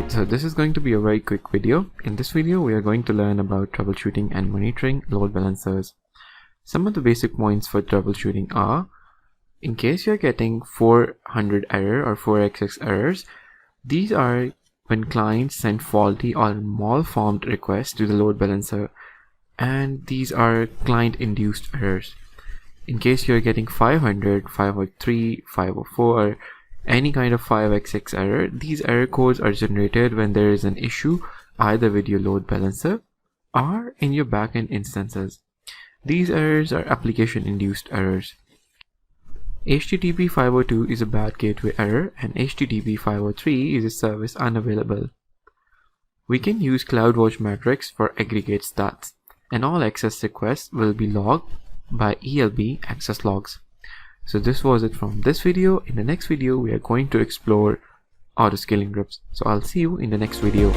So this is going to be a very quick video. In this video, we are going to learn about troubleshooting and monitoring load balancers. Some of the basic points for troubleshooting are, in case you're getting 400 error or 4xx errors, these are when clients send faulty or malformed requests to the load balancer, and these are client-induced errors. In case you're getting 500, 503, 504, any kind of 5xx error, these error codes are generated when there is an issue either with your load balancer or in your backend instances. These errors are application-induced errors. HTTP 502 is a bad gateway error and HTTP 503 is a service unavailable. We can use CloudWatch metrics for aggregate stats, and all access requests will be logged by ELB access logs. So this was it from this video. In the next video, we are going to explore autoscaling groups. So I'll see you in the next video.